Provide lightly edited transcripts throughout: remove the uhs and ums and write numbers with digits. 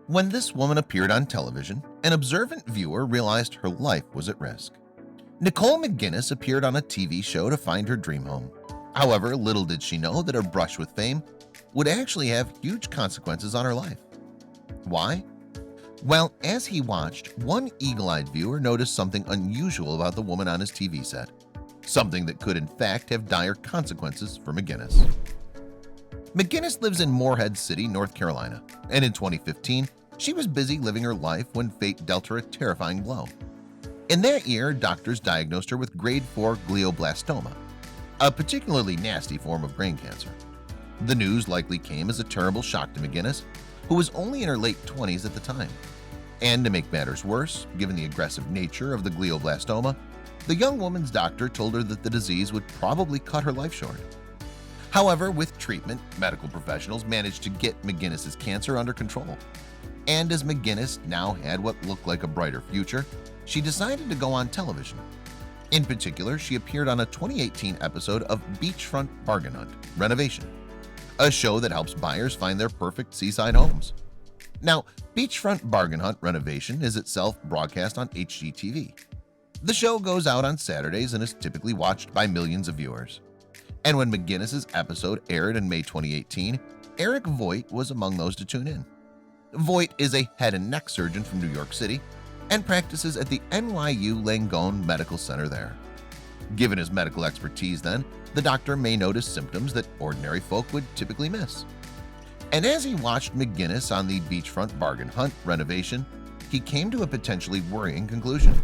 When this woman appeared on television, an observant viewer realized her life was at risk. Nicole McGinnis appeared on a TV show to find her dream home. However, little did she know that her brush with fame would actually have huge consequences on her life. Why? Well, as he watched, one eagle-eyed viewer noticed something unusual about the woman on his TV set, something that could in fact have dire consequences for McGinnis. McGinnis lives in Morehead City, North Carolina, and in 2015, she was busy living her life when fate dealt her a terrifying blow. In that year, doctors diagnosed her with grade 4 glioblastoma, a particularly nasty form of brain cancer. The news likely came as a terrible shock to McGinnis, who was only in her late 20s at the time. And to make matters worse, given the aggressive nature of the glioblastoma, the young woman's doctor told her that the disease would probably cut her life short. However, with treatment, medical professionals managed to get McGinnis's cancer under control. And as McGinnis now had what looked like a brighter future, she decided to go on television. In particular, she appeared on a 2018 episode of Beachfront Bargain Hunt Renovation, a show that helps buyers find their perfect seaside homes. Now, Beachfront Bargain Hunt Renovation is itself broadcast on HGTV. The show goes out on Saturdays and is typically watched by millions of viewers. And when McGinnis's episode aired in May 2018, Eric Voigt was among those to tune in. Voigt is a head and neck surgeon from New York City and practices at the NYU Langone Medical Center there. Given his medical expertise then, the doctor may notice symptoms that ordinary folk would typically miss. And as he watched McGinnis on the Beachfront Bargain Hunt Renovation, he came to a potentially worrying conclusion.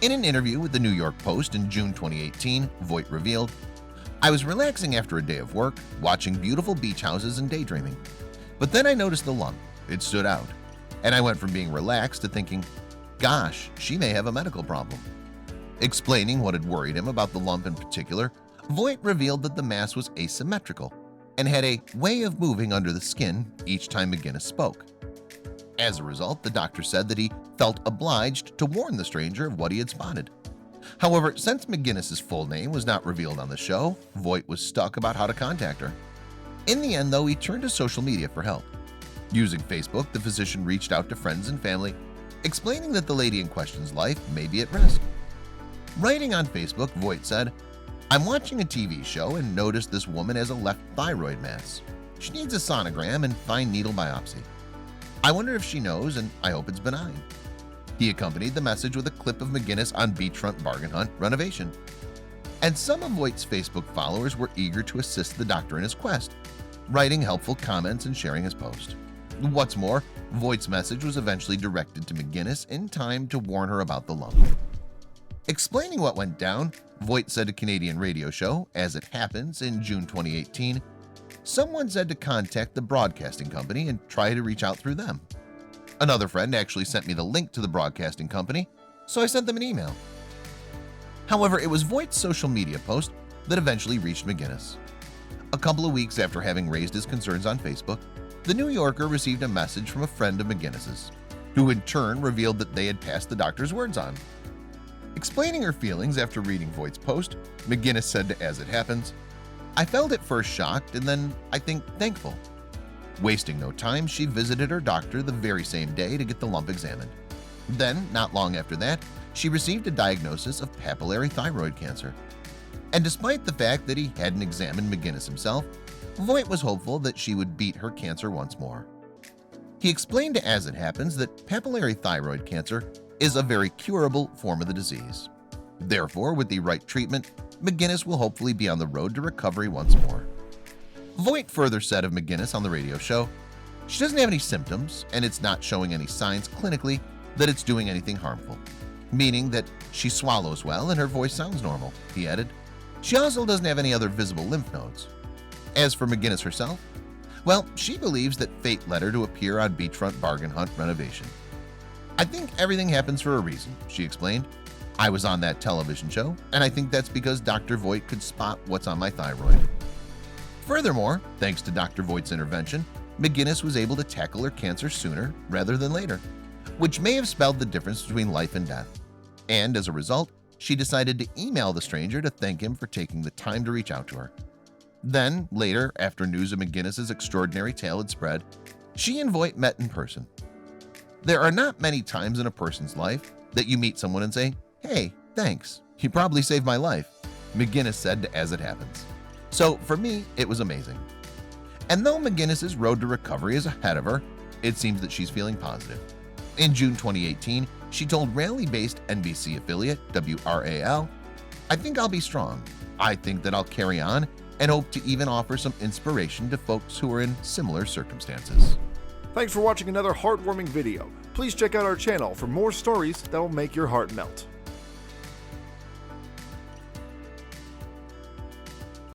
In an interview with the New York Post in June 2018, Voigt revealed, "I was relaxing after a day of work, watching beautiful beach houses and daydreaming. But then I noticed the lump. It stood out. And I went from being relaxed to thinking, gosh, she may have a medical problem." Explaining what had worried him about the lump in particular, Voigt revealed that the mass was asymmetrical and had a way of moving under the skin each time McGinnis spoke. As a result, the doctor said that he felt obliged to warn the stranger of what he had spotted. However, since McGinnis's full name was not revealed on the show, Voigt was stuck about how to contact her. In the end, though, he turned to social media for help. Using Facebook, the physician reached out to friends and family, explaining that the lady in question's life may be at risk. Writing on Facebook, Voigt said, "I'm watching a TV show and noticed this woman has a left thyroid mass. She needs a sonogram and fine needle biopsy. I wonder if she knows, and I hope it's benign." He accompanied the message with a clip of McGinnis on Beachfront Bargain Hunt Renovation. And some of Voigt's Facebook followers were eager to assist the doctor in his quest, writing helpful comments and sharing his post. What's more, Voigt's message was eventually directed to McGinnis in time to warn her about the lump. Explaining what went down, Voigt said to Canadian radio show As It Happens in June 2018, "Someone said to contact the broadcasting company and try to reach out through them. Another friend actually sent me the link to the broadcasting company, so I sent them an email." However, it was Voigt's social media post that eventually reached McGinnis. A couple of weeks after having raised his concerns on Facebook, the New Yorker received a message from a friend of McGinnis's, who in turn revealed that they had passed the doctor's words on. Explaining her feelings after reading Voigt's post, McGinnis said to As It Happens, "I felt at first shocked and then, I think, thankful. Wasting no time, she visited her doctor the very same day to get the lump examined. Then, not long after that, she received a diagnosis of papillary thyroid cancer. And despite the fact that he hadn't examined McGinnis himself, Voigt was hopeful that she would beat her cancer once more." He explained to As It Happens that papillary thyroid cancer is a very curable form of the disease. Therefore, with the right treatment, McGinnis will hopefully be on the road to recovery once more. Voigt further said of McGinnis on the radio show, "She doesn't have any symptoms, and it's not showing any signs clinically that it's doing anything harmful, meaning that she swallows well and her voice sounds normal," he added. "She also doesn't have any other visible lymph nodes." As for McGinnis herself, well, she believes that fate led her to appear on Beachfront Bargain Hunt Renovation. "I think everything happens for a reason," she explained. "I was on that television show, and I think that's because Dr. Voigt could spot what's on my thyroid." Furthermore, thanks to Dr. Voigt's intervention, McGinnis was able to tackle her cancer sooner rather than later, which may have spelled the difference between life and death. And as a result, she decided to email the stranger to thank him for taking the time to reach out to her. Then, later, after news of McGinnis's extraordinary tale had spread, She and Voight met in person. There are not many times in a person's life that you meet someone and say, "Hey, thanks. You probably saved my life," McGinnis said to As It Happens. So for me, it was amazing. And though McGinnis's road to recovery is ahead of her, it seems that she's feeling positive. In June 2018, she told Raleigh-based NBC affiliate WRAL, "I think I'll be strong. I think that I'll carry on and hope to even offer some inspiration to folks who are in similar circumstances." Thanks for watching another heartwarming video. Please check out our channel for more stories that will make your heart melt.